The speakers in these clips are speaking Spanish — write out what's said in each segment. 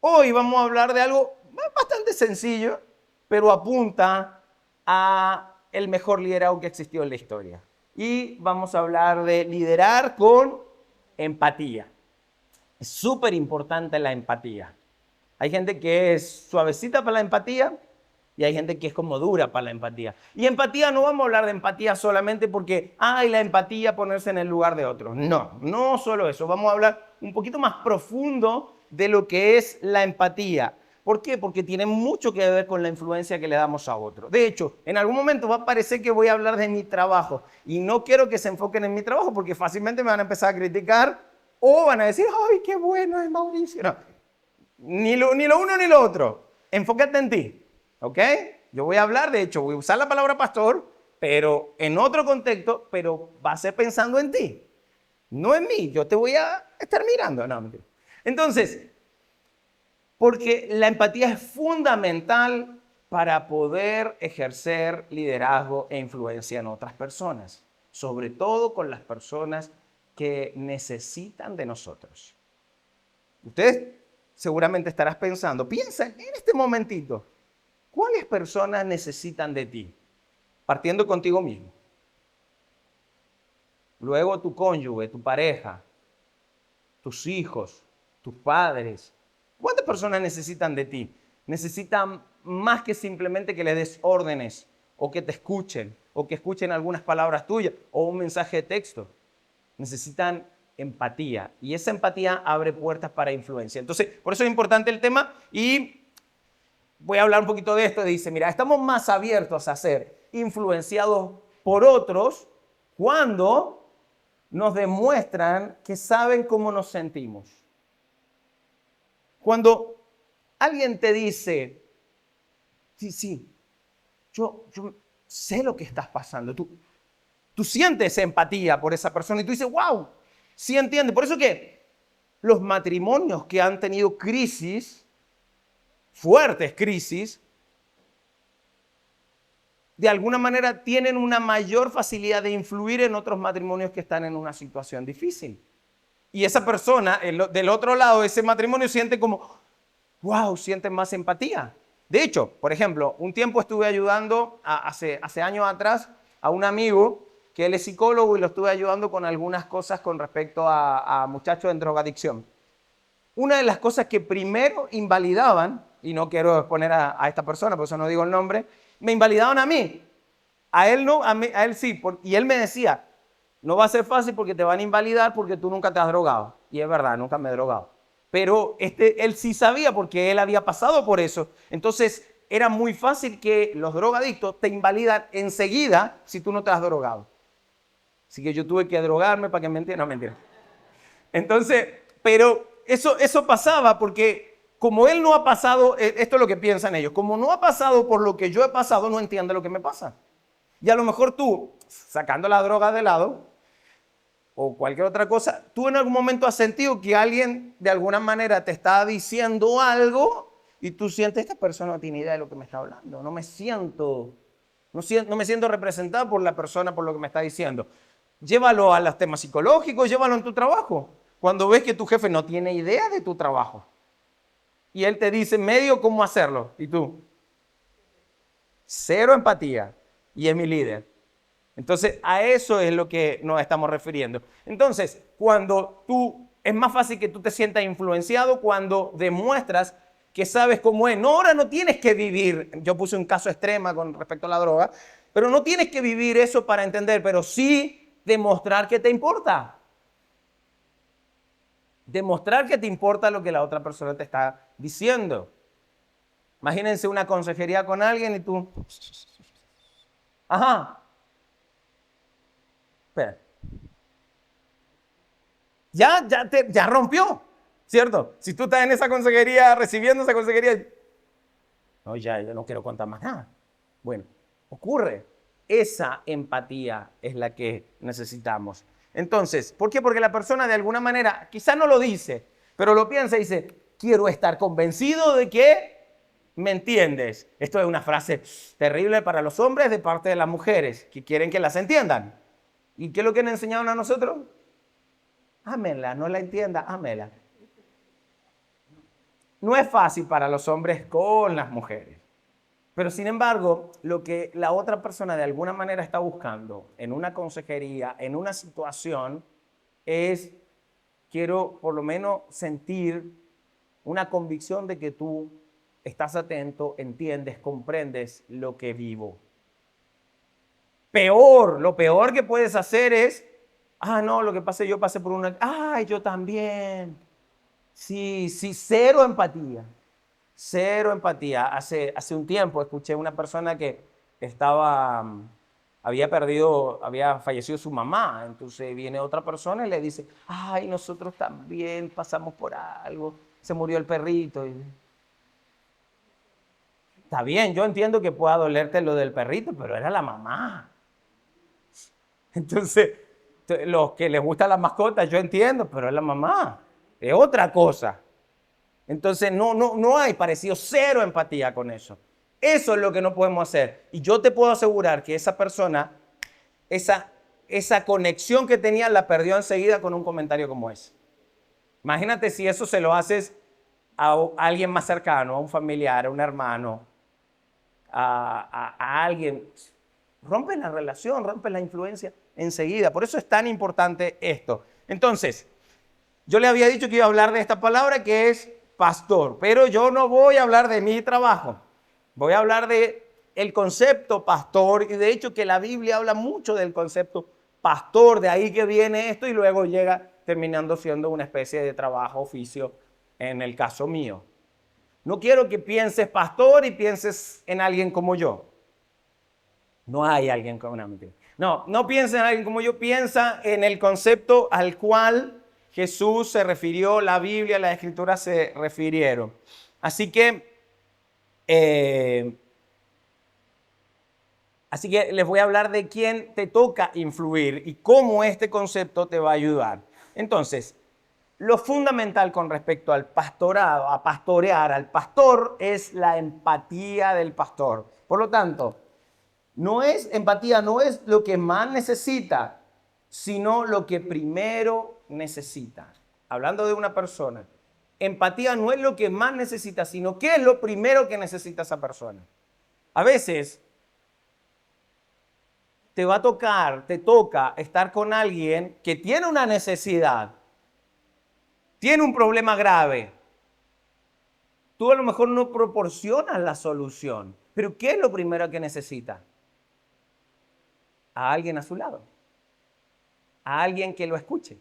Hoy vamos a hablar de algo bastante sencillo, pero apunta a el mejor liderazgo que existió en la historia. Y vamos a hablar de liderar con empatía. Es súper importante la empatía. Hay gente que es suavecita para la empatía y hay gente que es como dura para la empatía. Y empatía, no vamos a hablar de empatía solamente porque, la empatía, ponerse en el lugar de otros. No, no solo eso. Vamos a hablar un poquito más profundo de lo que es la empatía. ¿Por qué? Porque tiene mucho que ver con la influencia que le damos a otros. De hecho, en algún momento va a parecer que voy a hablar de mi trabajo y no quiero que se enfoquen en mi trabajo porque fácilmente me van a empezar a criticar o van a decir, ¡ay, qué bueno es Mauricio! No, ni lo uno ni lo otro. Enfócate en ti, ¿ok? Yo voy a hablar, de hecho, voy a usar la palabra pastor, pero en otro contexto, pero va a ser pensando en ti, no en mí. Yo te voy a estar mirando, no, mentira. Entonces, porque la empatía es fundamental para poder ejercer liderazgo e influencia en otras personas, sobre todo con las personas que necesitan de nosotros. Ustedes seguramente estarás pensando, piensa en este momentito, ¿cuáles personas necesitan de ti? Partiendo contigo mismo. Luego tu cónyuge, tu pareja, tus hijos, tus padres. ¿Cuántas personas necesitan de ti? Necesitan más que simplemente que les des órdenes o que te escuchen o que escuchen algunas palabras tuyas o un mensaje de texto. Necesitan empatía y esa empatía abre puertas para influencia. Entonces, por eso es importante el tema y voy a hablar un poquito de esto. Dice, mira, estamos más abiertos a ser influenciados por otros cuando nos demuestran que saben cómo nos sentimos. Cuando alguien te dice, sí, yo sé lo que estás pasando, tú sientes empatía por esa persona y tú dices, wow, sí entiende. Por eso que los matrimonios que han tenido crisis, fuertes crisis, de alguna manera tienen una mayor facilidad de influir en otros matrimonios que están en una situación difícil. Y esa persona, del otro lado de ese matrimonio, siente como, wow, siente más empatía. De hecho, por ejemplo, un tiempo estuve ayudando, hace años atrás, a un amigo que él es psicólogo y lo estuve ayudando con algunas cosas con respecto a muchachos en drogadicción. Una de las cosas que primero invalidaban, y no quiero exponer a esta persona, por eso no digo el nombre, me invalidaban a mí. A él no, a él sí. Y él me decía, no va a ser fácil porque te van a invalidar porque tú nunca te has drogado. Y es verdad, nunca me he drogado. Pero él sí sabía porque él había pasado por eso. Entonces era muy fácil que los drogadictos te invalidan enseguida si tú no te has drogado. Así que yo tuve que drogarme para que me entiendan. No, mentira. Entonces, pero eso pasaba porque como él no ha pasado, esto es lo que piensan ellos, como no ha pasado por lo que yo he pasado, no entiende lo que me pasa. Y a lo mejor tú, sacando la droga de lado o cualquier otra cosa, tú en algún momento has sentido que alguien de alguna manera te está diciendo algo y tú sientes, esta persona no tiene idea de lo que me está hablando, no me siento representado por la persona por lo que me está diciendo. Llévalo a los temas psicológicos, llévalo en tu trabajo. Cuando ves que tu jefe no tiene idea de tu trabajo y él te dice medio cómo hacerlo y tú, cero empatía y es mi líder. Entonces, a eso es lo que nos estamos refiriendo. Entonces, es más fácil que tú te sientas influenciado cuando demuestras que sabes cómo es. No, ahora no tienes que vivir, yo puse un caso extremo con respecto a la droga, pero no tienes que vivir eso para entender, pero sí demostrar que te importa. Demostrar que te importa lo que la otra persona te está diciendo. Imagínense una consejería con alguien y tú, ajá, espera. Ya rompió, ¿cierto? Si tú estás en esa consejería, recibiendo esa consejería, no, ya yo no quiero contar más nada. Bueno, ocurre. Esa empatía es la que necesitamos. Entonces, ¿por qué? Porque la persona de alguna manera, quizá no lo dice, pero lo piensa y dice, quiero estar convencido de que me entiendes. Esto es una frase terrible para los hombres de parte de las mujeres, que quieren que las entiendan. ¿Y qué es lo que nos enseñaron a nosotros? Ámela, no la entienda, ámela. no es fácil para los hombres con las mujeres. Pero sin embargo, lo que la otra persona de alguna manera está buscando en una consejería, en una situación, es, quiero por lo menos sentir una convicción de que tú estás atento, entiendes, comprendes lo que vivo. Lo peor que puedes hacer es, no, lo que pasa es que yo pasé por una, yo también. Sí, cero empatía. Cero empatía. Hace un tiempo escuché una persona que había fallecido su mamá. Entonces viene otra persona y le dice, nosotros también pasamos por algo. Se murió el perrito. Está bien, yo entiendo que pueda dolerte lo del perrito, pero era la mamá. Entonces, los que les gustan las mascotas, yo entiendo, pero es la mamá. Es otra cosa. Entonces no hay parecido, cero empatía con eso. Eso es lo que no podemos hacer. Y yo te puedo asegurar que esa persona, esa conexión que tenía la perdió enseguida con un comentario como ese. Imagínate si eso se lo haces a alguien más cercano, a un familiar, a un hermano, a alguien. Rompe la relación, rompe la influencia enseguida. Por eso es tan importante esto. Entonces, yo le había dicho que iba a hablar de esta palabra que es pastor, pero yo no voy a hablar de mi trabajo. Voy a hablar de el concepto pastor, y de hecho que la Biblia habla mucho del concepto pastor, de ahí que viene esto y luego llega terminando siendo una especie de trabajo, oficio, en el caso mío. No quiero que pienses pastor y pienses en alguien como yo. No hay alguien como una mentira. No piensa en alguien como yo, piensa en el concepto al cual Jesús se refirió, la Biblia, la Escritura se refirieron. Así que les voy a hablar de quién te toca influir y cómo este concepto te va a ayudar. Entonces, lo fundamental con respecto al pastorado, a pastorear al pastor, es la empatía del pastor. Por lo tanto, empatía no es lo que más necesita, sino lo que primero necesita. Hablando de una persona, empatía no es lo que más necesita, sino qué es lo primero que necesita esa persona. A veces te toca estar con alguien que tiene una necesidad, tiene un problema grave. Tú a lo mejor no proporcionas la solución, pero ¿qué es lo primero que necesita? A alguien a su lado, a alguien que lo escuche,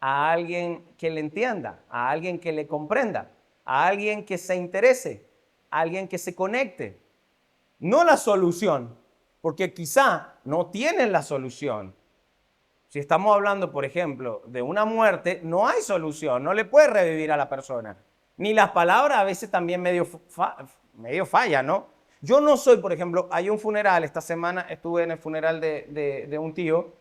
a alguien que le entienda, a alguien que le comprenda, a alguien que se interese, a alguien que se conecte. No la solución, porque quizá no tienen la solución. Si estamos hablando, por ejemplo, de una muerte, no hay solución, no le puedes revivir a la persona. Ni las palabras a veces también medio fallan, ¿no? Yo no soy, por ejemplo, hay un funeral, esta semana estuve en el funeral de un tío,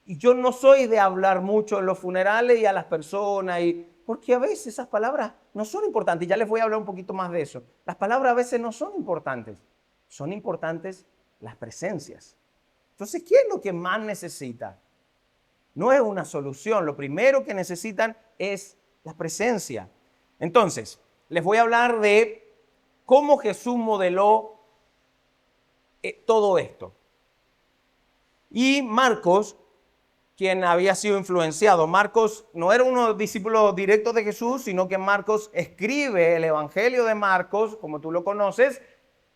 y yo no soy de hablar mucho en los funerales y a las personas, porque a veces esas palabras no son importantes, ya les voy a hablar un poquito más de eso. Las palabras a veces no son importantes, son importantes las presencias. Entonces, ¿qué es lo que más necesita? No es una solución, lo primero que necesitan es la presencia. Entonces, les voy a hablar de cómo Jesús modeló todo esto. Y Marcos, quien había sido influenciado, Marcos no era uno de los discípulos directos de Jesús, sino que Marcos escribe el Evangelio de Marcos, como tú lo conoces,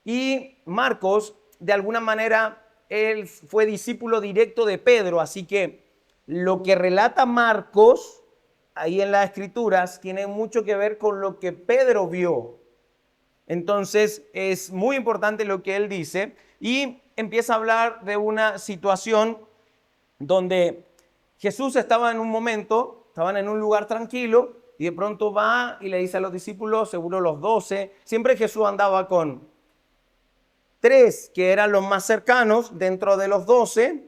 y Marcos, de alguna manera, él fue discípulo directo de Pedro, así que lo que relata Marcos ahí en las Escrituras tiene mucho que ver con lo que Pedro vio. Entonces es muy importante lo que él dice y empieza a hablar de una situación donde Jesús estaba en un momento, estaban en un lugar tranquilo y de pronto va y le dice a los discípulos, seguro los 12, siempre Jesús andaba con 3 que eran los más cercanos dentro de los 12.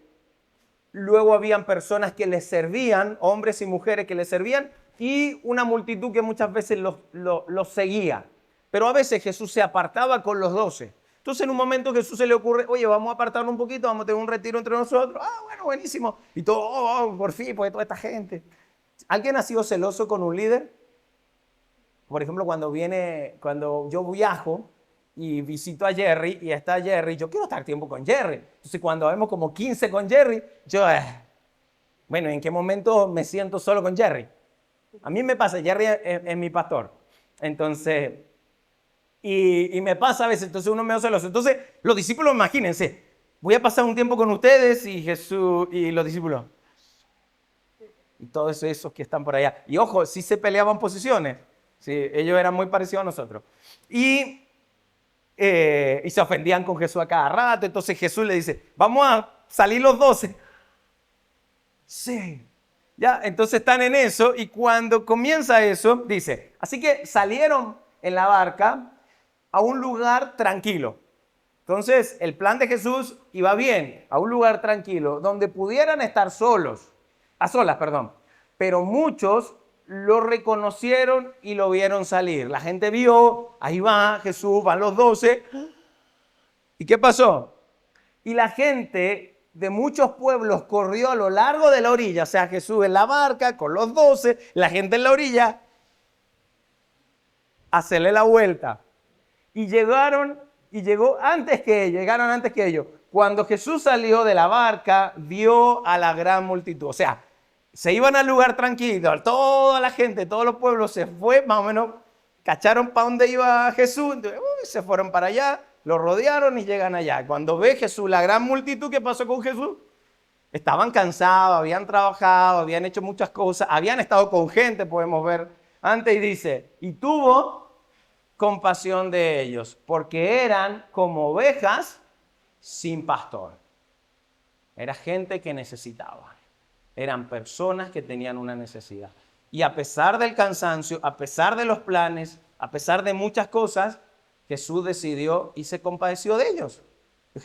Luego habían personas que les servían, hombres y mujeres que les servían, y una multitud que muchas veces los seguía. Pero a veces Jesús se apartaba con los 12. Entonces en un momento Jesús se le ocurre, oye, vamos a apartarnos un poquito, vamos a tener un retiro entre nosotros. Bueno, buenísimo. Y todo, por fin, pues toda esta gente. ¿Alguien ha sido celoso con un líder? por ejemplo, cuando yo viajo y visito a Jerry y está Jerry, yo quiero estar tiempo con Jerry. Entonces, cuando vemos como 15 con Jerry, yo, bueno, ¿en qué momento me siento solo con Jerry? A mí me pasa, Jerry es mi pastor. Entonces, y me pasa a veces, entonces uno me hace celoso. Entonces, los discípulos, imagínense, voy a pasar un tiempo con ustedes y Jesús y los discípulos. Y todos esos que están por allá. Y ojo, sí se peleaban posiciones. Sí, ellos eran muy parecidos a nosotros. Y se ofendían con Jesús a cada rato. Entonces Jesús le dice, vamos a salir los 12. Sí. Ya, entonces están en eso y cuando comienza eso, dice, así que salieron en la barca a un lugar tranquilo. Entonces, el plan de Jesús iba bien, a un lugar tranquilo, donde pudieran estar a solas, perdón. Pero muchos lo reconocieron y lo vieron salir. La gente vio, ahí va Jesús, van los 12. ¿Y qué pasó? Y la gente de muchos pueblos corrió a lo largo de la orilla, o sea, Jesús en la barca con los 12, la gente en la orilla, a hacerle la vuelta. Y llegaron antes que ellos. Cuando Jesús salió de la barca, vio a la gran multitud. O sea, se iban al lugar tranquilo, toda la gente, todos los pueblos se fue, más o menos, cacharon para dónde iba Jesús, entonces, se fueron para allá, lo rodearon y llegan allá. Cuando ve Jesús, la gran multitud, ¿qué pasó con Jesús? Estaban cansados, habían trabajado, habían hecho muchas cosas, habían estado con gente, podemos ver antes, y dice, y tuvo compasión de ellos, porque eran como ovejas sin pastor. Era gente que necesitaba. Eran personas que tenían una necesidad. Y a pesar del cansancio, a pesar de los planes, a pesar de muchas cosas, Jesús decidió y se compadeció de ellos.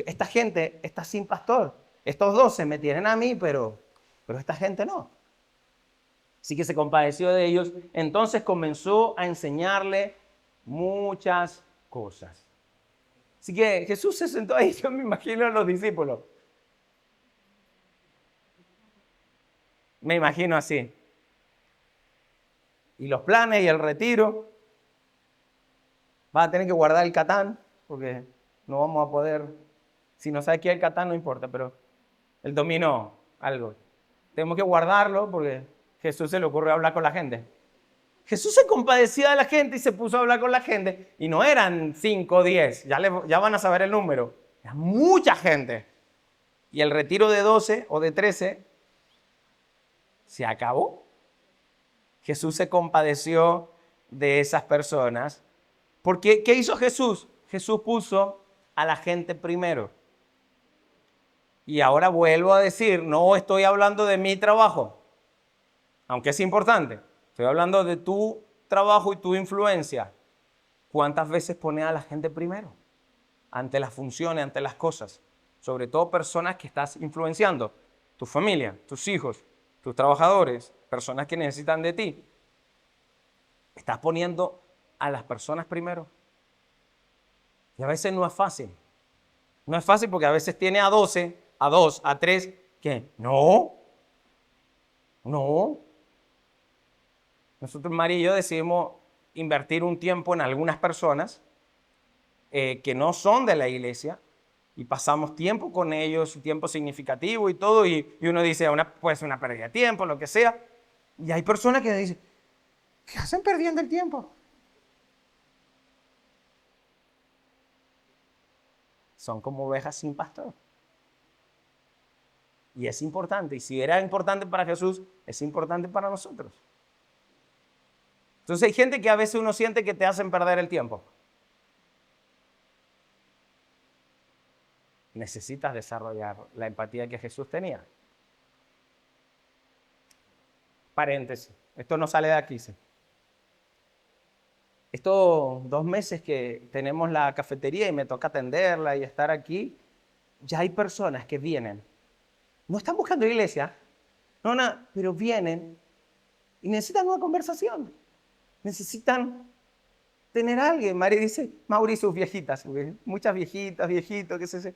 Esta gente está sin pastor. Estos 12 me tienen a mí, pero esta gente no. Así que se compadeció de ellos. Entonces comenzó a enseñarle muchas cosas. Así que Jesús se sentó ahí, yo me imagino a los discípulos. Me imagino así. Y los planes y el retiro. Vas a tener que guardar el Catán, porque no vamos a poder. Si no sabes qué es el Catán, no importa, pero el dominó, algo. Tenemos que guardarlo porque Jesús se le ocurrió hablar con la gente. Jesús se compadecía de la gente y se puso a hablar con la gente. Y no eran 5 o 10, ya van a saber el número. Era mucha gente. Y el retiro de 12 o de 13 se acabó. Jesús se compadeció de esas personas. Porque, ¿qué hizo Jesús? Jesús puso a la gente primero. Y ahora vuelvo a decir, no estoy hablando de mi trabajo, aunque es importante. Estoy hablando de tu trabajo y tu influencia. ¿Cuántas veces pones a la gente primero? Ante las funciones, ante las cosas. Sobre todo personas que estás influenciando. Tu familia, tus hijos, tus trabajadores, personas que necesitan de ti. Estás poniendo a las personas primero. Y a veces no es fácil. No es fácil porque a veces tiene a 12, a 2, a 3, que no. Nosotros, María y yo, decidimos invertir un tiempo en algunas personas que no son de la iglesia y pasamos tiempo con ellos, tiempo significativo y todo, y uno dice, puede ser una pérdida de tiempo, lo que sea. Y hay personas que dicen, ¿qué hacen perdiendo el tiempo? Son como ovejas sin pastor. Y es importante, y si era importante para Jesús, es importante para nosotros. Entonces hay gente que a veces uno siente que te hacen perder el tiempo. Necesitas desarrollar la empatía que Jesús tenía. Paréntesis, esto no sale de aquí, ¿sí? Estos 2 meses que tenemos la cafetería y me toca atenderla y estar aquí, ya hay personas que vienen. No están buscando iglesia, pero vienen y necesitan una conversación. Necesitan tener a alguien. María dice, Mauricio, viejitas, muchas viejitas, viejitos, qué sé yo.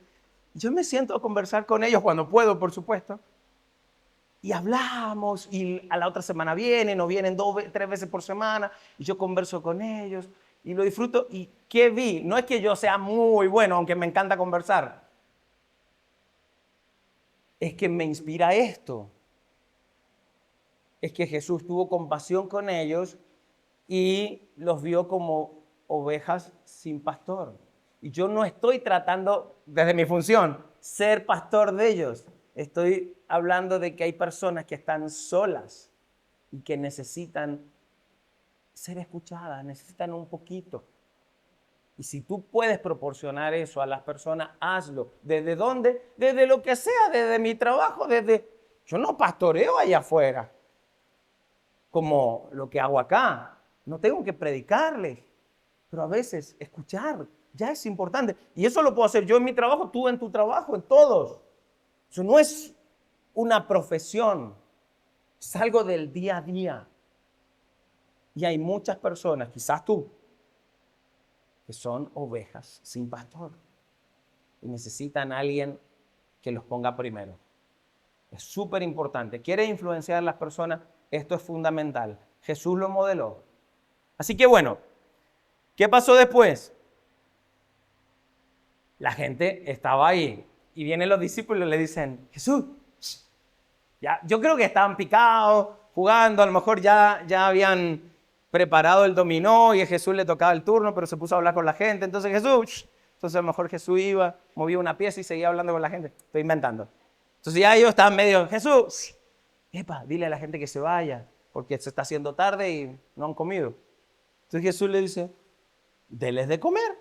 Yo me siento a conversar con ellos cuando puedo, por supuesto. Y hablamos y a la otra semana vienen o vienen 3 veces por semana y yo converso con ellos y lo disfruto. ¿Y qué vi? No es que yo sea muy bueno, aunque me encanta conversar. Es que me inspira esto. Es que Jesús tuvo compasión con ellos y los vio como ovejas sin pastor. Y yo no estoy tratando, desde mi función, ser pastor de ellos. Estoy hablando de que hay personas que están solas y que necesitan ser escuchadas, necesitan un poquito. Y si tú puedes proporcionar eso a las personas, hazlo. ¿Desde dónde? Desde lo que sea, desde mi trabajo, desde... Yo no pastoreo allá afuera, como lo que hago acá. No tengo que predicarles, pero a veces escuchar ya es importante. Y eso lo puedo hacer yo en mi trabajo, tú en tu trabajo, en todos. Eso no es una profesión, es algo del día a día. Y hay muchas personas, quizás tú, que son ovejas sin pastor y necesitan a alguien que los ponga primero. Es súper importante. ¿Quiere influenciar a las personas? Esto es fundamental. Jesús lo modeló. Así que bueno, ¿qué pasó después? La gente estaba ahí y vienen los discípulos y le dicen, Jesús, ya, yo creo que estaban picados, jugando, a lo mejor ya habían preparado el dominó y a Jesús le tocaba el turno, pero se puso a hablar con la gente. Entonces entonces a lo mejor Jesús iba, movía una pieza y seguía hablando con la gente. Estoy inventando. Entonces ya ellos estaban medio, Jesús, epa, dile a la gente que se vaya, porque se está haciendo tarde y no han comido. Entonces Jesús le dice, deles de comer.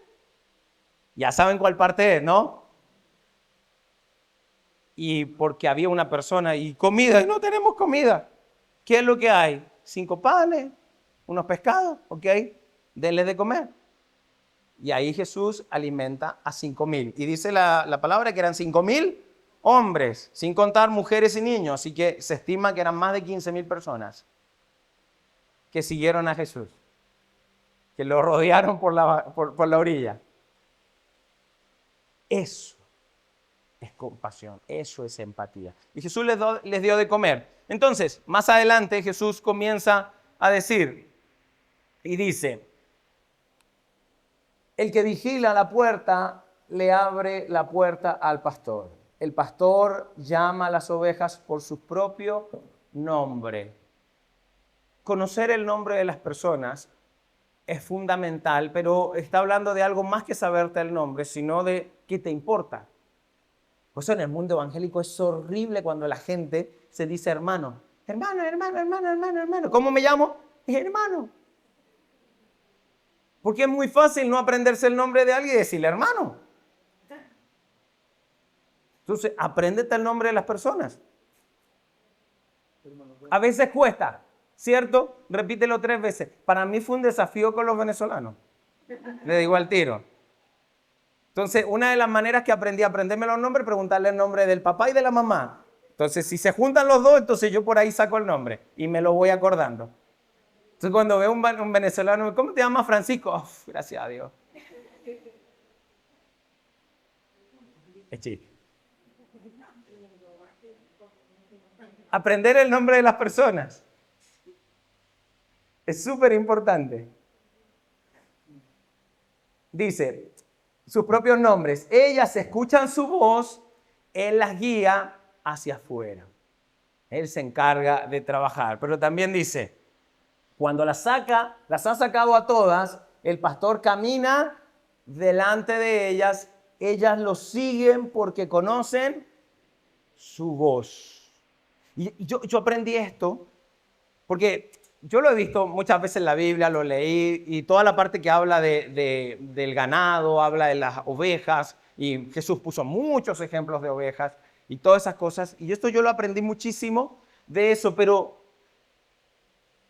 Ya saben cuál parte es, ¿no? Y porque había una persona y comida, y no tenemos comida. ¿Qué es lo que hay? 5 panes, unos pescados, ¿ok? Denle de comer. Y ahí Jesús alimenta a 5,000. Y dice la palabra que eran 5,000 hombres, sin contar mujeres y niños. Así que se estima que eran más de 15,000 personas que siguieron a Jesús, que lo rodearon por la orilla. Eso es compasión, eso es empatía. Y Jesús les dio de comer. Entonces, más adelante Jesús comienza a decir y dice, el que vigila la puerta le abre la puerta al pastor. El pastor llama a las ovejas por su propio nombre. Conocer el nombre de las personas es fundamental, pero está hablando de algo más que saberte el nombre, sino de qué te importa. Por eso en el mundo evangélico es horrible cuando la gente se dice hermano. Hermano, hermano, hermano, hermano, hermano. ¿Cómo me llamo? Hermano. Porque es muy fácil no aprenderse el nombre de alguien y decirle hermano. Entonces, apréndete el nombre de las personas. A veces cuesta, ¿cierto? Repítelo 3 veces. Para mí fue un desafío con los venezolanos. Le digo al tiro. Entonces, una de las maneras que aprendí a aprenderme los nombres, preguntarle el nombre del papá y de la mamá. Entonces, si se juntan los dos, entonces yo por ahí saco el nombre y me lo voy acordando. Entonces, cuando veo un venezolano, ¿cómo te llamas, Francisco? Oh, gracias a Dios. Es chiste. Aprender el nombre de las personas es súper importante. Dice, sus propios nombres. Ellas escuchan su voz, Él las guía hacia afuera. Él se encarga de trabajar. Pero también dice, cuando las ha sacado a todas, el pastor camina delante de ellas, ellas lo siguen porque conocen su voz. Y yo aprendí esto porque yo lo he visto muchas veces en la Biblia, lo leí, y toda la parte que habla del ganado, habla de las ovejas, y Jesús puso muchos ejemplos de ovejas y todas esas cosas. Y esto yo lo aprendí muchísimo de eso, pero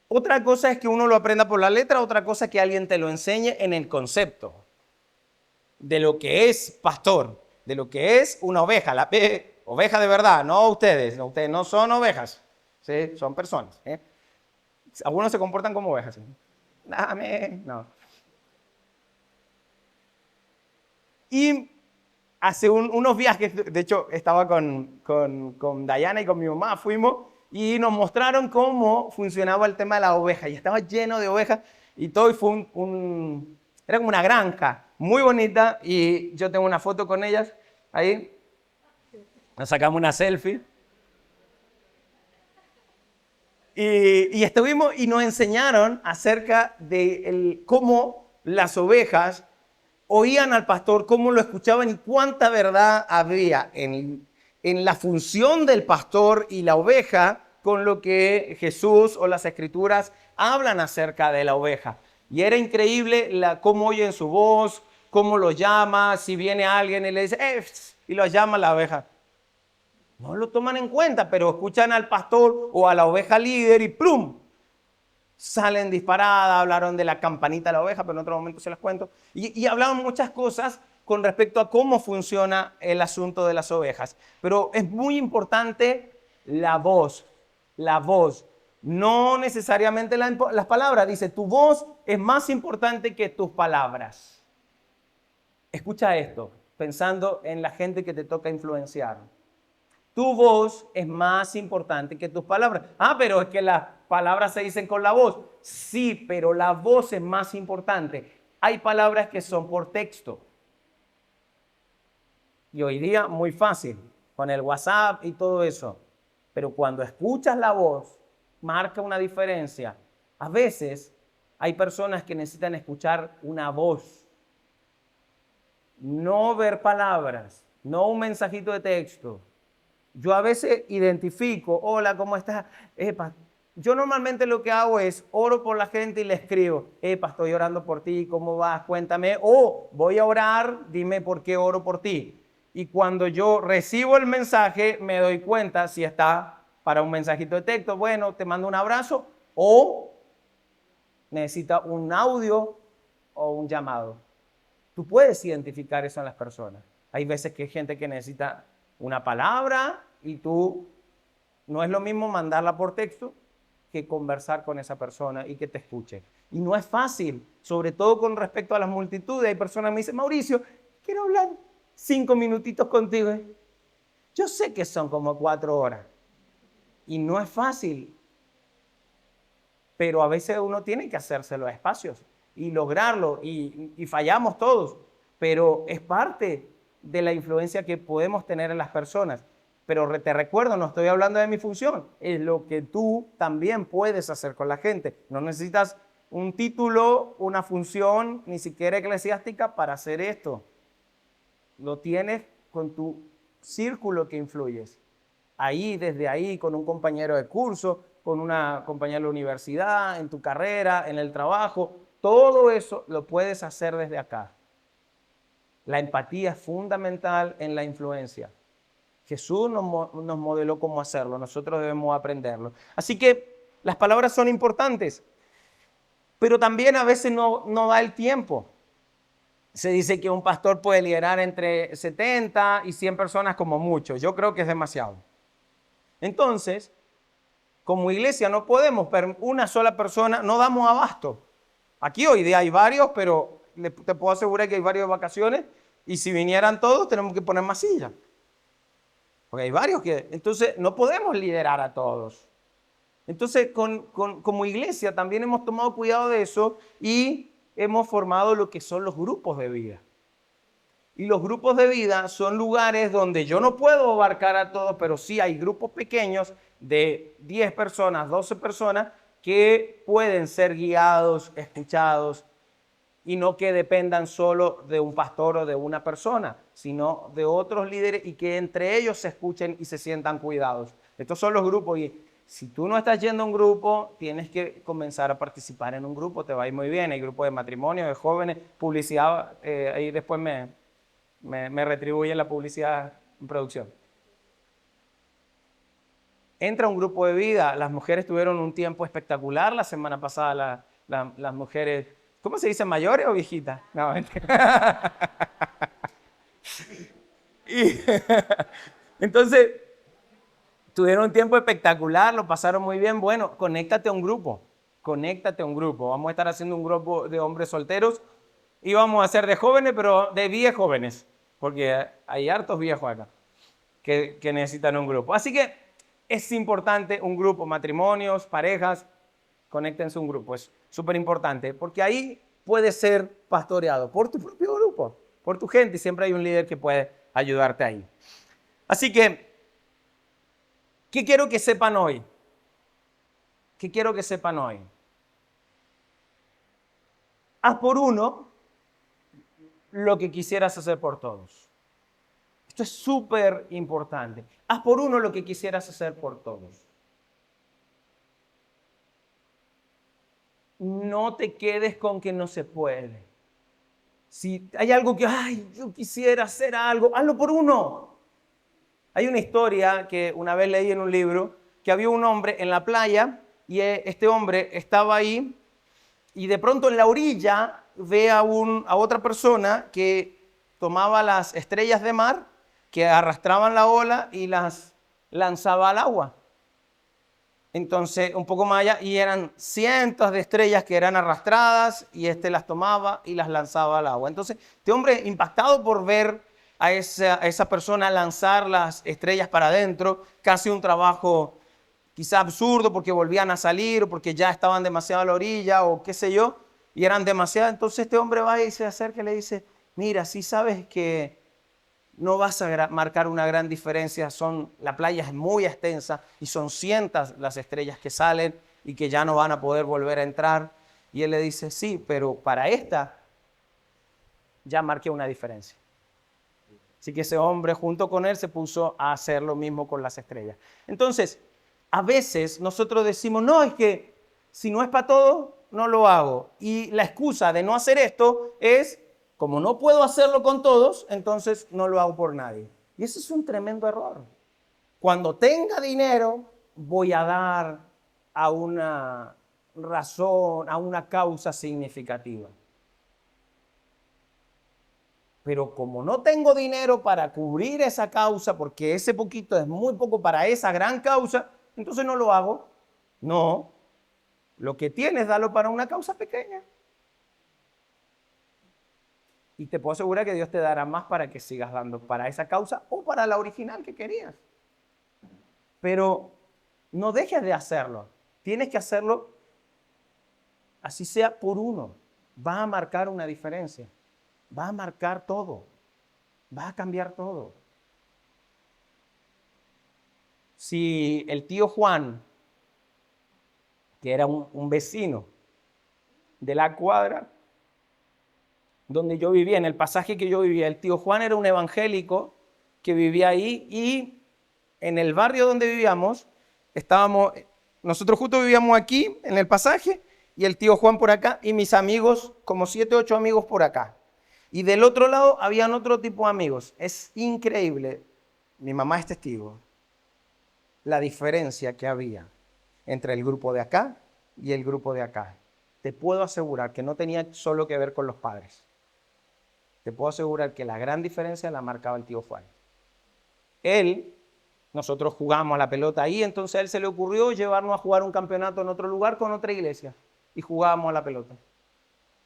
otra cosa es que uno lo aprenda por la letra, otra cosa es que alguien te lo enseñe en el concepto de lo que es pastor, de lo que es una oveja, oveja de verdad, no ustedes no son ovejas, ¿sí? Son personas. Algunos se comportan como ovejas. Dame, no. Y hace unos viajes, de hecho estaba con Dayana y con mi mamá, fuimos y nos mostraron cómo funcionaba el tema de la oveja. Y estaba lleno de ovejas y todo, y fue era como una granja muy bonita, y yo tengo una foto con ellas ahí. Nos sacamos una selfie. Y estuvimos y nos enseñaron acerca de cómo las ovejas oían al pastor, cómo lo escuchaban y cuánta verdad había en la función del pastor y la oveja con lo que Jesús o las Escrituras hablan acerca de la oveja. Y era increíble cómo oyen su voz, cómo lo llama, si viene alguien y le dice, y lo llama la oveja. No lo toman en cuenta, pero escuchan al pastor o a la oveja líder y ¡plum! Salen disparadas. Hablaron de la campanita de la oveja, pero en otro momento se las cuento. Y hablaron muchas cosas con respecto a cómo funciona el asunto de las ovejas. Pero es muy importante la voz. La voz. No necesariamente las palabras. Dice, tu voz es más importante que tus palabras. Escucha esto, pensando en la gente que te toca influenciar. Tu voz es más importante que tus palabras. Pero es que las palabras se dicen con la voz. Sí, pero la voz es más importante. Hay palabras que son por texto. Y hoy día muy fácil, con el WhatsApp y todo eso. Pero cuando escuchas la voz, marca una diferencia. A veces hay personas que necesitan escuchar una voz. No ver palabras, no un mensajito de texto. Yo a veces identifico, hola, ¿cómo estás? Yo normalmente lo que hago es oro por la gente y le escribo, estoy orando por ti, ¿cómo vas? Cuéntame. O voy a orar, dime por qué oro por ti. Y cuando yo recibo el mensaje, me doy cuenta si está para un mensajito de texto, bueno, te mando un abrazo, o necesita un audio o un llamado. Tú puedes identificar eso en las personas. Hay veces que hay gente que necesita una palabra y tú, no es lo mismo mandarla por texto que conversar con esa persona y que te escuche. Y no es fácil, sobre todo con respecto a las multitudes. Hay personas que me dicen, Mauricio, quiero hablar 5 minutitos contigo. Yo sé que son como 4 horas y no es fácil, pero a veces uno tiene que hacerse los espacios y lograrlo, y fallamos todos, pero es parte de la influencia que podemos tener en las personas. Pero te recuerdo, no estoy hablando de mi función, es lo que tú también puedes hacer con la gente. No necesitas un título, una función, ni siquiera eclesiástica para hacer esto. Lo tienes con tu círculo que influyes. Ahí, desde ahí, con un compañero de curso, con una compañera de la universidad, en tu carrera, en el trabajo. Todo eso lo puedes hacer desde acá. La empatía es fundamental en la influencia. Jesús nos modeló cómo hacerlo, nosotros debemos aprenderlo. Así que las palabras son importantes, pero también a veces no da el tiempo. Se dice que un pastor puede liderar entre 70 y 100 personas como mucho. Yo creo que es demasiado. Entonces, como iglesia no podemos, una sola persona, no damos abasto. Aquí hoy día hay varios, pero te puedo asegurar que hay varios de vacaciones, y si vinieran todos tenemos que poner más sillas. Porque hay varios que, entonces no podemos liderar a todos. Entonces como iglesia también hemos tomado cuidado de eso y hemos formado lo que son los grupos de vida. Y los grupos de vida son lugares donde yo no puedo abarcar a todos, pero sí hay grupos pequeños de 10 personas, 12 personas que pueden ser guiados, escuchados, y no que dependan solo de un pastor o de una persona, sino de otros líderes, y que entre ellos se escuchen y se sientan cuidados. Estos son los grupos, y si tú no estás yendo a un grupo, tienes que comenzar a participar en un grupo, te va a ir muy bien. Hay grupos de matrimonio, de jóvenes, publicidad, ahí después me retribuye la publicidad en producción. Entra un grupo de vida. Las mujeres tuvieron un tiempo espectacular la semana pasada. Las mujeres, ¿cómo se dice? ¿Mayores o viejitas? No, entonces, tuvieron un tiempo espectacular, lo pasaron muy bien. Bueno, conéctate a un grupo. Conéctate a un grupo. Vamos a estar haciendo un grupo de hombres solteros y vamos a hacer de jóvenes, pero de viejos jóvenes, porque hay hartos viejos acá que necesitan un grupo. Así que es importante un grupo, matrimonios, parejas, conéctense a un grupo, es súper importante, porque ahí puedes ser pastoreado por tu propio grupo, por tu gente, y siempre hay un líder que puede ayudarte ahí. Así que, ¿qué quiero que sepan hoy? ¿Qué quiero que sepan hoy? Haz por uno lo que quisieras hacer por todos. Esto es súper importante. Haz por uno lo que quisieras hacer por todos. No te quedes con que no se puede. Si hay algo que, ay, yo quisiera hacer algo, hazlo por uno. Hay una historia que una vez leí en un libro, que había un hombre en la playa y este hombre estaba ahí y de pronto en la orilla ve a otra persona que tomaba las estrellas de mar, que arrastraban la ola y las lanzaba al agua. Entonces, un poco más allá, y eran cientos de estrellas que eran arrastradas, y las tomaba y las lanzaba al agua. Entonces, este hombre, impactado por ver a esa persona lanzar las estrellas para adentro, casi un trabajo quizá absurdo porque volvían a salir, o porque ya estaban demasiado a la orilla, o qué sé yo, y eran demasiadas. Entonces, este hombre va y se acerca y le dice, mira, si sabes que no vas a marcar una gran diferencia. La playa es muy extensa y son cientos las estrellas que salen y que ya no van a poder volver a entrar. Y él le dice, sí, pero para esta ya marqué una diferencia. Así que ese hombre junto con él se puso a hacer lo mismo con las estrellas. Entonces, a veces nosotros decimos, no, es que si no es para todo, no lo hago. Y la excusa de no hacer esto es, como no puedo hacerlo con todos, entonces no lo hago por nadie. Y ese es un tremendo error. Cuando tenga dinero, voy a dar a una razón, a una causa significativa. Pero como no tengo dinero para cubrir esa causa, porque ese poquito es muy poco para esa gran causa, entonces no lo hago. No, lo que tienes, dalo para una causa pequeña. Y te puedo asegurar que Dios te dará más para que sigas dando para esa causa o para la original que querías. Pero no dejes de hacerlo. Tienes que hacerlo así sea por uno. Va a marcar una diferencia. Va a marcar todo. Va a cambiar todo. Si el tío Juan, que era un vecino de la cuadra donde yo vivía, en el pasaje que yo vivía, el tío Juan era un evangélico que vivía ahí, y en el barrio donde vivíamos, nosotros justo vivíamos aquí, en el pasaje, y el tío Juan por acá, y mis amigos, como 7, 8 amigos por acá. Y del otro lado habían otro tipo de amigos. Es increíble, mi mamá es testigo, la diferencia que había entre el grupo de acá y el grupo de acá. Te puedo asegurar que no tenía solo que ver con los padres. Te puedo asegurar que la gran diferencia la marcaba el tío Juan. Nosotros jugamos a la pelota ahí, entonces a él se le ocurrió llevarnos a jugar un campeonato en otro lugar con otra iglesia, y jugábamos a la pelota.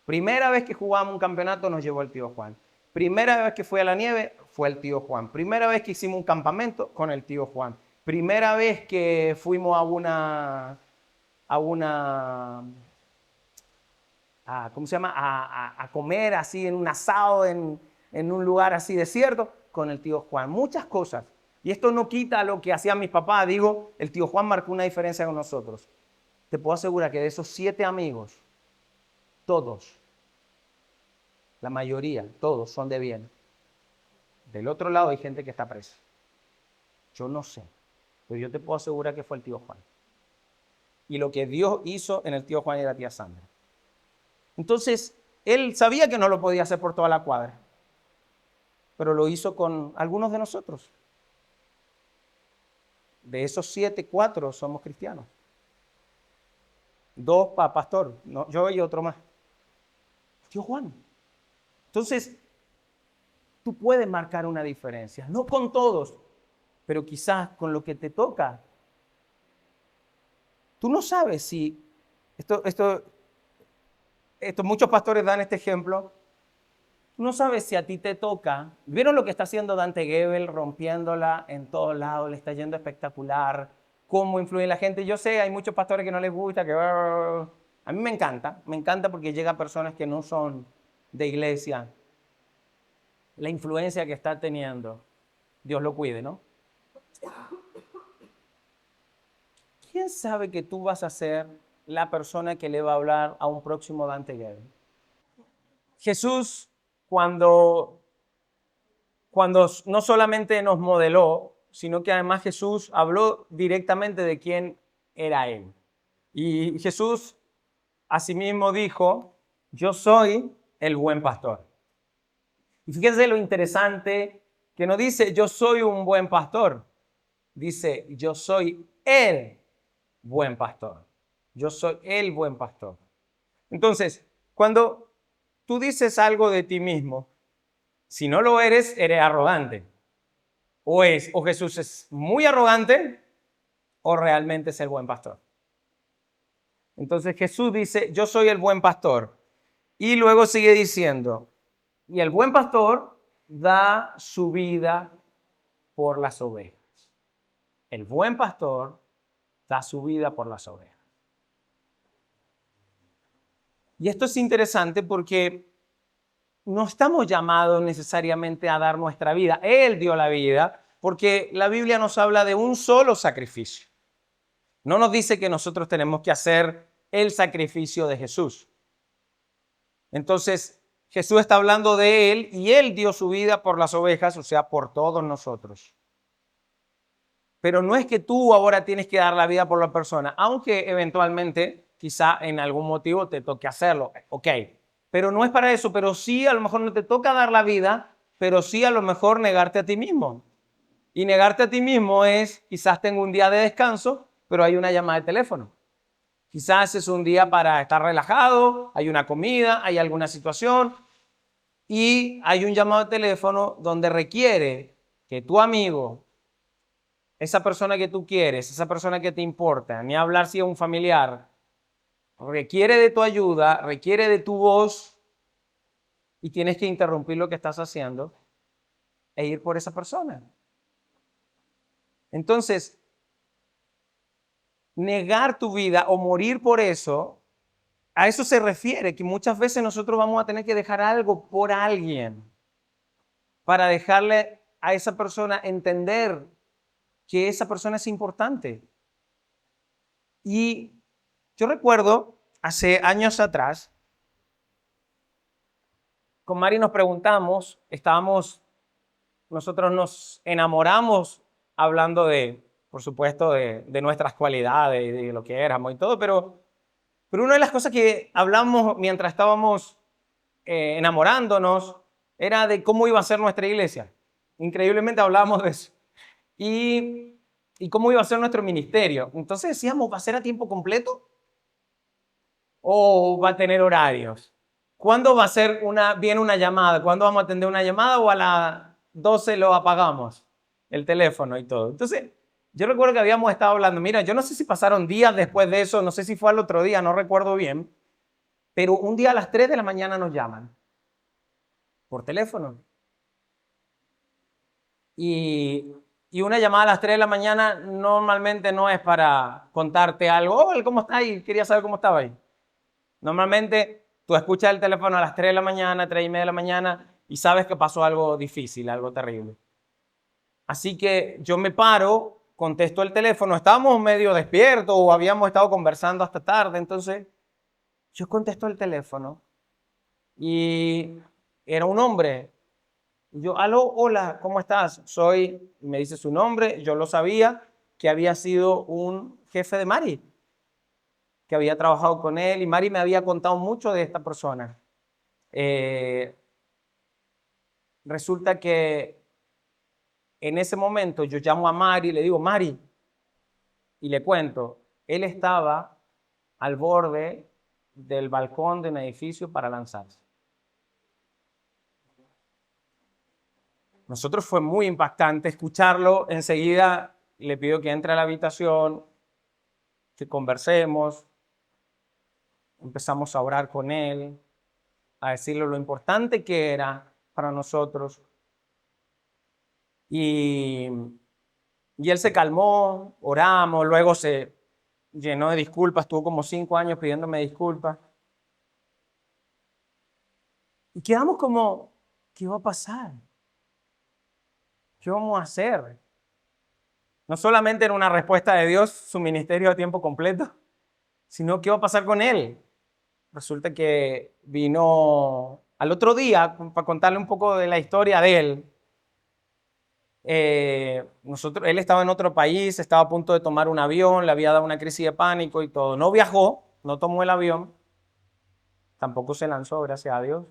Primera vez que jugábamos un campeonato nos llevó el tío Juan. Primera vez que fue a la nieve fue el tío Juan. Primera vez que hicimos un campamento con el tío Juan. Primera vez que fuimos ¿cómo se llama? A comer así en un asado en un lugar así desierto con el tío Juan. Muchas cosas. Y esto no quita lo que hacían mis papás. Digo, el tío Juan marcó una diferencia con nosotros. Te puedo asegurar que de esos 7 amigos, todos, la mayoría, todos son de bien. Del otro lado hay gente que está presa. Yo no sé, pero yo te puedo asegurar que fue el tío Juan. Y lo que Dios hizo en el tío Juan y la tía Sandra. Entonces, él sabía que no lo podía hacer por toda la cuadra, pero lo hizo con algunos de nosotros. De esos 7, 4 somos cristianos. 2 para pastor, no, yo y otro más. Tío Juan. Entonces, tú puedes marcar una diferencia, no con todos, pero quizás con lo que te toca. Tú no sabes si, muchos pastores dan este ejemplo, tú no sabes si a ti te toca. ¿Vieron lo que está haciendo Dante Gebel, rompiéndola en todos lados? Le está yendo espectacular. cómo influye en la gente. Yo sé, hay muchos pastores que no les gusta, que... A mí me encanta porque llega a personas que no son de iglesia. La influencia que está teniendo, Dios lo cuide, ¿no? ¿Quién sabe que tú vas a ser la persona que le va a hablar a un próximo Dante Gebel? Jesús, cuando no solamente nos modeló, sino que además Jesús habló directamente de quién era Él. Y Jesús asimismo dijo, yo soy el buen pastor. Y fíjense lo interesante que no dice, yo soy un buen pastor. Dice, yo soy el buen pastor. Yo soy el buen pastor. Entonces, cuando tú dices algo de ti mismo, si no lo eres, eres arrogante. O Jesús es muy arrogante o realmente es el buen pastor. Entonces Jesús dice, yo soy el buen pastor. Y luego sigue diciendo, y el buen pastor da su vida por las ovejas. El buen pastor da su vida por las ovejas. Y esto es interesante porque no estamos llamados necesariamente a dar nuestra vida. Él dio la vida porque la Biblia nos habla de un solo sacrificio. No nos dice que nosotros tenemos que hacer el sacrificio de Jesús. Entonces, Jesús está hablando de Él y Él dio su vida por las ovejas, o sea, por todos nosotros. Pero no es que tú ahora tienes que dar la vida por la persona, aunque eventualmente, quizá en algún motivo te toque hacerlo. Ok, pero no es para eso, pero sí a lo mejor no te toca dar la vida, pero sí a lo mejor negarte a ti mismo. Y negarte a ti mismo es, quizás tengo un día de descanso, pero hay una llamada de teléfono. Quizás es un día para estar relajado, hay una comida, hay alguna situación y hay un llamado de teléfono donde requiere que tu amigo, esa persona que tú quieres, esa persona que te importa, ni hablar si es un familiar, requiere de tu ayuda, requiere de tu voz y tienes que interrumpir lo que estás haciendo e ir por esa persona. Entonces, negar tu vida o morir por eso, a eso se refiere, que muchas veces nosotros vamos a tener que dejar algo por alguien para dejarle a esa persona entender que esa persona es importante. Y yo recuerdo hace años atrás, con Mari nos preguntamos, nosotros nos enamoramos hablando de, por supuesto, de nuestras cualidades y de lo que éramos y todo, pero una de las cosas que hablamos mientras estábamos enamorándonos era de cómo iba a ser nuestra iglesia. Increíblemente hablábamos de eso. Y cómo iba a ser nuestro ministerio. Entonces decíamos, ¿va a ser a tiempo completo? ¿O va a tener horarios? ¿Cuándo va a ser viene una llamada? ¿Cuándo vamos a atender una llamada? ¿O a las 12 lo apagamos? El teléfono y todo. Entonces, yo recuerdo que habíamos estado hablando, mira, yo no sé si pasaron días después de eso, no sé si fue al otro día, no recuerdo bien, pero un día a las 3 de la mañana nos llaman por teléfono. Y una llamada a las 3 de la mañana normalmente no es para contarte algo. Hola, ¿cómo estás? Y quería saber cómo estaba ahí. Normalmente tú escuchas el teléfono a las 3 de la mañana, 3 y media de la mañana y sabes que pasó algo difícil, algo terrible. Así que yo me paro, contesto el teléfono, estábamos medio despiertos o habíamos estado conversando hasta tarde, entonces yo contesto el teléfono y era un hombre. Yo, aló, hola, ¿cómo estás? Me dice su nombre, yo lo sabía, que había sido un jefe de Mari, que había trabajado con él y Mari me había contado mucho de esta persona. Resulta que en ese momento yo llamo a Mari y le digo, Mari, y le cuento, él estaba al borde del balcón de un edificio para lanzarse. Nosotros fue muy impactante escucharlo. Enseguida le pido que entre a la habitación, que conversemos. Empezamos a orar con él, a decirle lo importante que era para nosotros. Y Y él se calmó, oramos, luego se llenó de disculpas, estuvo como 5 años pidiéndome disculpas. Y quedamos como, ¿qué va a pasar? ¿Qué vamos a hacer? No solamente era una respuesta de Dios, su ministerio a tiempo completo, sino qué va a pasar con él. Resulta que vino al otro día, para contarle un poco de la historia de él. Él estaba en otro país, estaba a punto de tomar un avión, le había dado una crisis de pánico y todo. No viajó, no tomó el avión, tampoco se lanzó, gracias a Dios.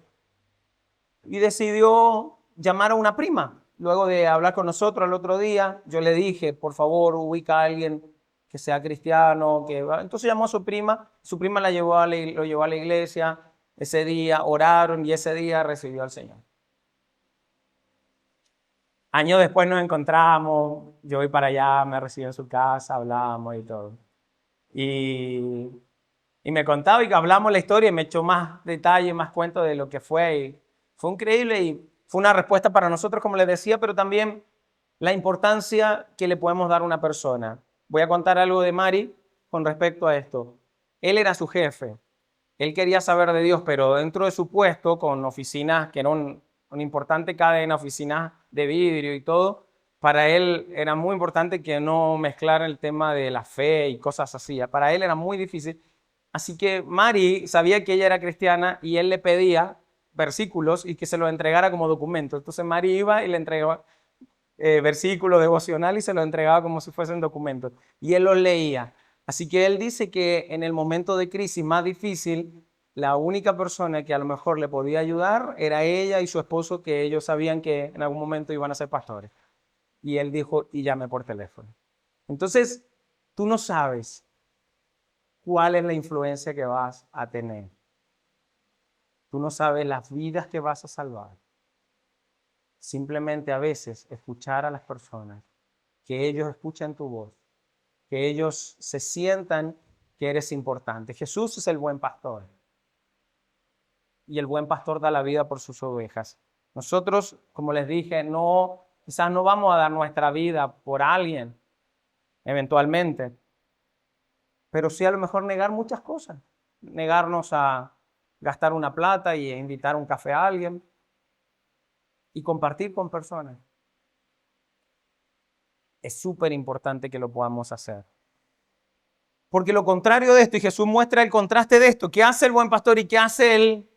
Y decidió llamar a una prima. Luego de hablar con nosotros el otro día, yo le dije, por favor, ubica a alguien que sea cristiano. Entonces llamó a su prima lo llevó a la iglesia. Ese día oraron y ese día recibió al Señor. Años después nos encontramos, yo voy para allá, me recibió en su casa, hablamos y todo. Y, y me contaba y que hablamos la historia y me echó más detalle, más cuento de lo que fue. Y fue increíble y fue una respuesta para nosotros, como les decía, pero también la importancia que le podemos dar a una persona. Voy a contar algo de Mari con respecto a esto. Él era su jefe. Él quería saber de Dios, pero dentro de su puesto, con oficinas, que era una importante cadena, oficinas de vidrio y todo, para él era muy importante que no mezclara el tema de la fe y cosas así. Para él era muy difícil. Así que Mari sabía que ella era cristiana y él le pedía versículos y que se los entregara como documento. Entonces Mari iba y le entregaba versículos devocional y se los entregaba como si fuesen documentos. Y él los leía. Así que él dice que en el momento de crisis más difícil, la única persona que a lo mejor le podía ayudar era ella y su esposo, que ellos sabían que en algún momento iban a ser pastores. Y él dijo, y llamé por teléfono. Entonces, tú no sabes cuál es la influencia que vas a tener. Tú no sabes las vidas que vas a salvar. Simplemente a veces escuchar a las personas, que ellos escuchen tu voz, que ellos se sientan que eres importante. Jesús es el buen pastor y el buen pastor da la vida por sus ovejas. Nosotros, como les dije, quizás no vamos a dar nuestra vida por alguien, eventualmente, pero sí a lo mejor negar muchas cosas, negarnos a gastar una plata y invitar un café a alguien y compartir con personas. Es súper importante que lo podamos hacer. Porque lo contrario de esto, y Jesús muestra el contraste de esto, ¿qué hace el buen pastor y qué hace el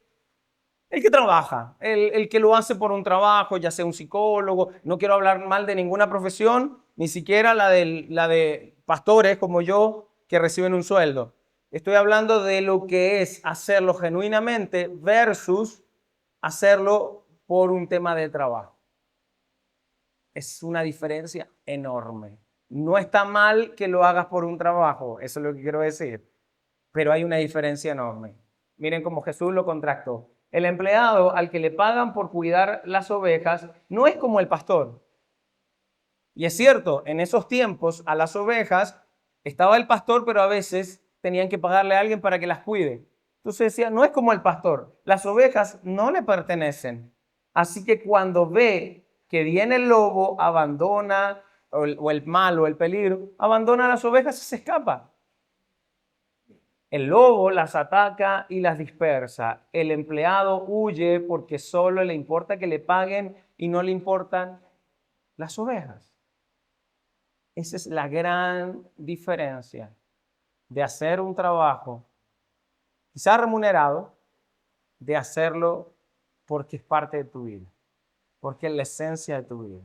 que trabaja? El que lo hace por un trabajo, ya sea un psicólogo. No quiero hablar mal de ninguna profesión, ni siquiera la de pastores como yo que reciben un sueldo. Estoy hablando de lo que es hacerlo genuinamente versus hacerlo por un tema de trabajo. Es una diferencia enorme. No está mal que lo hagas por un trabajo, eso es lo que quiero decir, pero hay una diferencia enorme. Miren cómo Jesús lo contrastó. El empleado al que le pagan por cuidar las ovejas no es como el pastor. Y es cierto, en esos tiempos a las ovejas estaba el pastor, pero a veces tenían que pagarle a alguien para que las cuide. Entonces decía, no es como el pastor, las ovejas no le pertenecen. Así que cuando ve que viene el lobo, abandona, o el mal o el peligro, abandona a las ovejas y se escapa. El lobo las ataca y las dispersa. El empleado huye porque solo le importa que le paguen y no le importan las ovejas. Esa es la gran diferencia de hacer un trabajo, quizás remunerado, de hacerlo porque es parte de tu vida, porque es la esencia de tu vida,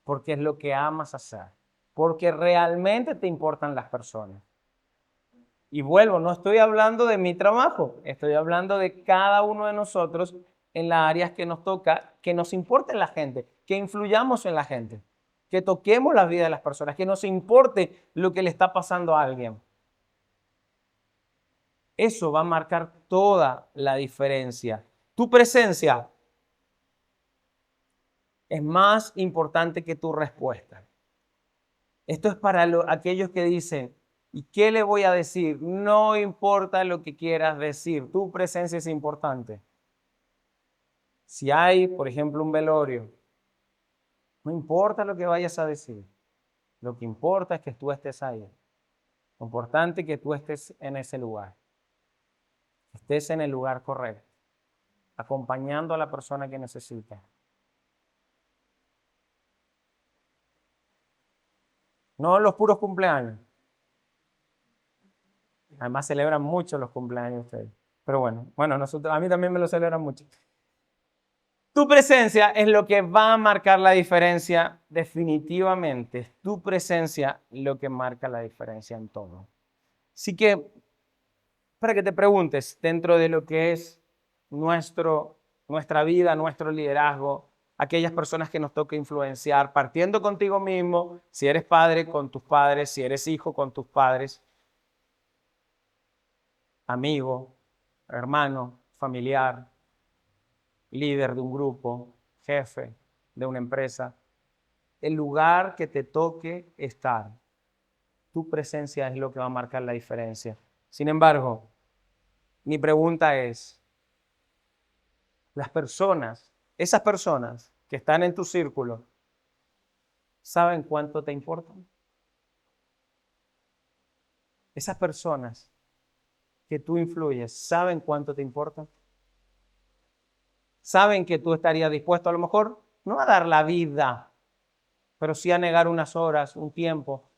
porque es lo que amas hacer, porque realmente te importan las personas. Y vuelvo, no estoy hablando de mi trabajo, estoy hablando de cada uno de nosotros en las áreas que nos toca, que nos importe la gente, que influyamos en la gente, que toquemos la vida de las personas, que nos importe lo que le está pasando a alguien. Eso va a marcar toda la diferencia. Tu presencia es más importante que tu respuesta. Esto es para aquellos que dicen, ¿y qué le voy a decir? No importa lo que quieras decir, tu presencia es importante. Si hay, por ejemplo, un velorio, no importa lo que vayas a decir. Lo que importa es que tú estés ahí. Lo importante es que tú estés en ese lugar. Estés en el lugar correcto, acompañando a la persona que necesita. No los puros cumpleaños. Además celebran mucho los cumpleaños ustedes. Pero bueno, a mí también me lo celebran mucho. Tu presencia es lo que va a marcar la diferencia definitivamente. Es tu presencia lo que marca la diferencia en todo. Así que, para que te preguntes, dentro de lo que es nuestra vida, nuestro liderazgo, aquellas personas que nos toca influenciar, partiendo contigo mismo, si eres padre, con tus padres, si eres hijo, con tus padres, amigo, hermano, familiar, líder de un grupo, jefe de una empresa, el lugar que te toque estar, tu presencia es lo que va a marcar la diferencia. Sin embargo, mi pregunta es, esas personas que están en tu círculo, ¿saben cuánto te importan? Esas personas que tú influyes, ¿saben cuánto te importan? ¿Saben que tú estarías dispuesto a lo mejor no a dar la vida, pero sí a negar unas horas, un tiempo,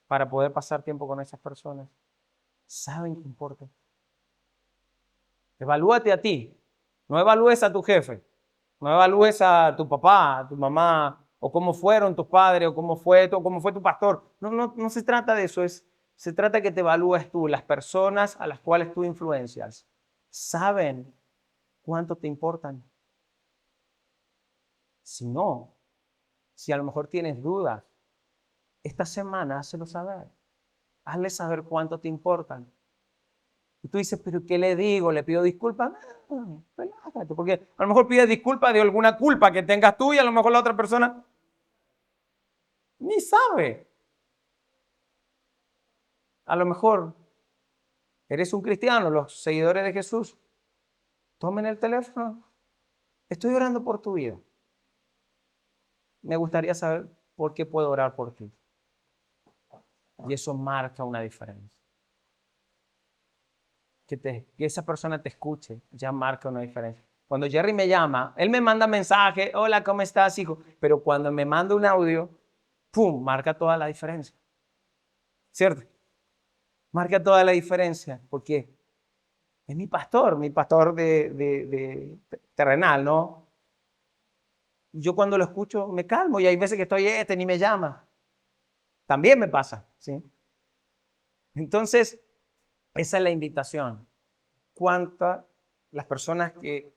para poder pasar tiempo con esas personas? ¿Saben que importa? Evalúate a ti. No evalúes a tu jefe. No evalúes a tu papá, a tu mamá, o cómo fueron tus padres, o cómo fue tu pastor. No se trata de eso. Se trata de que te evalúes tú. Las personas a las cuales tú influencias saben cuánto te importan. Si no, si a lo mejor tienes dudas, esta semana hazlo saber. Hazle saber cuánto te importan. Y tú dices, pero ¿qué le digo? ¿Le pido disculpas? No, relájate, porque a lo mejor pides disculpas de alguna culpa que tengas tú y a lo mejor la otra persona ni sabe. A lo mejor eres un cristiano, los seguidores de Jesús, tomen el teléfono. Estoy orando por tu vida. Me gustaría saber por qué puedo orar por ti. Y eso marca una diferencia. Que esa persona te escuche, ya marca una diferencia. Cuando Jerry me llama, él me manda mensaje, hola, ¿cómo estás, hijo? Pero cuando me manda un audio, ¡pum!, marca toda la diferencia. ¿Cierto? Marca toda la diferencia. ¿Por qué? Es mi pastor de terrenal, ¿no? Yo cuando lo escucho me calmo y hay veces que estoy, ni me llama. También me pasa, ¿sí? Entonces, esa es la invitación. Las personas que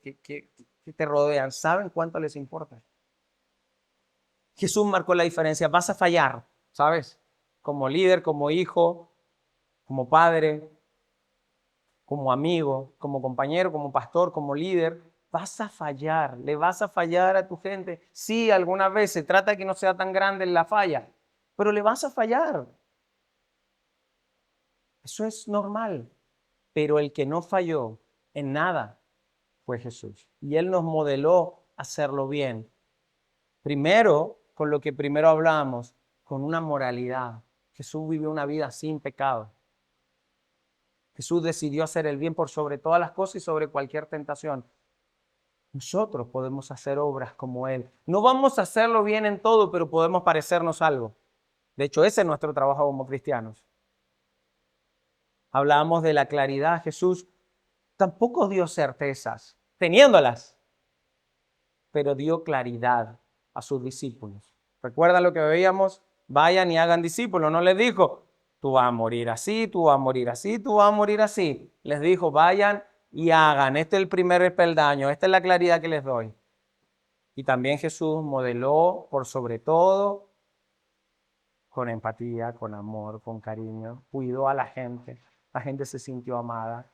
te rodean saben cuánto les importa. Jesús marcó la diferencia. Vas a fallar, ¿sabes? Como líder, como hijo, como padre, como amigo, como compañero, como pastor, como líder. Vas a fallar, le vas a fallar a tu gente. Sí, alguna vez se trata de que no sea tan grande la falla, pero le vas a fallar. Eso es normal. Pero el que no falló en nada fue Jesús. Y Él nos modeló hacerlo bien. Primero, con lo que primero hablamos, con una moralidad. Jesús vivió una vida sin pecado. Jesús decidió hacer el bien por sobre todas las cosas y sobre cualquier tentación. Nosotros podemos hacer obras como Él. No vamos a hacerlo bien en todo, pero podemos parecernos algo. De hecho, ese es nuestro trabajo como cristianos. Hablábamos de la claridad. Jesús tampoco dio certezas, teniéndolas, pero dio claridad a sus discípulos. ¿Recuerdan lo que veíamos? Vayan y hagan discípulos. No les dijo, tú vas a morir así, tú vas a morir así, tú vas a morir así. Les dijo, vayan y hagan. Este es el primer peldaño. Esta es la claridad que les doy. Y también Jesús modeló por sobre todo con empatía, con amor, con cariño. Cuidó a la gente. La gente se sintió amada.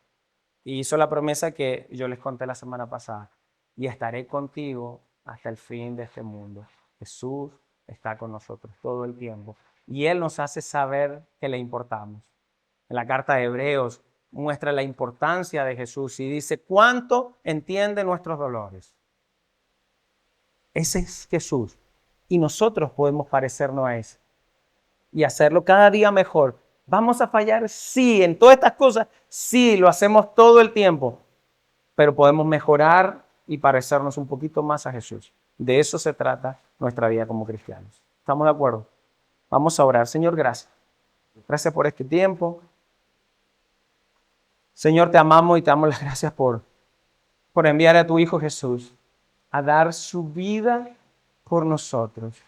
Y hizo la promesa que yo les conté la semana pasada. Y estaré contigo hasta el fin de este mundo. Jesús está con nosotros todo el tiempo. Y Él nos hace saber que le importamos. En la carta de Hebreos muestra la importancia de Jesús y dice cuánto entiende nuestros dolores. Ese es Jesús. Y nosotros podemos parecernos a ese. y hacerlo cada día mejor. ¿Vamos a fallar? Sí, en todas estas cosas, sí, lo hacemos todo el tiempo, pero podemos mejorar y parecernos un poquito más a Jesús. De eso se trata nuestra vida como cristianos. ¿Estamos de acuerdo? Vamos a orar. Señor, gracias. Gracias por este tiempo. Señor, te amamos y te damos las gracias por enviar a tu Hijo Jesús a dar su vida por nosotros.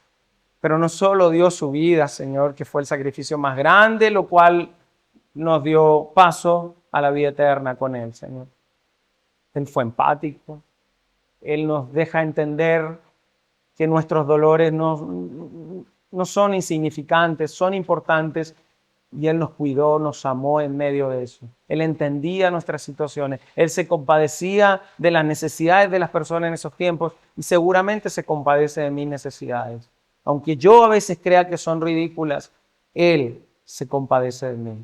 Pero no solo dio su vida, Señor, que fue el sacrificio más grande, lo cual nos dio paso a la vida eterna con Él, Señor. Él fue empático. Él nos deja entender que nuestros dolores no son insignificantes, son importantes. Y Él nos cuidó, nos amó en medio de eso. Él entendía nuestras situaciones. Él se compadecía de las necesidades de las personas en esos tiempos y seguramente se compadece de mis necesidades. Aunque yo a veces crea que son ridículas, Él se compadece de mí.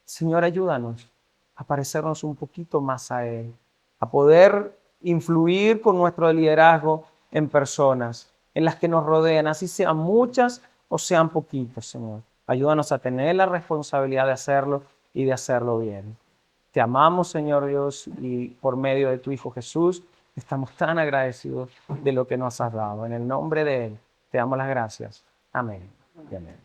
Señor, ayúdanos a parecernos un poquito más a Él, a poder influir con nuestro liderazgo en personas, en las que nos rodean, así sean muchas o sean poquitas, Señor. Ayúdanos a tener la responsabilidad de hacerlo y de hacerlo bien. Te amamos, Señor Dios, y por medio de tu Hijo Jesús, estamos tan agradecidos de lo que nos has dado. En el nombre de Él, te damos las gracias. Amén y amén.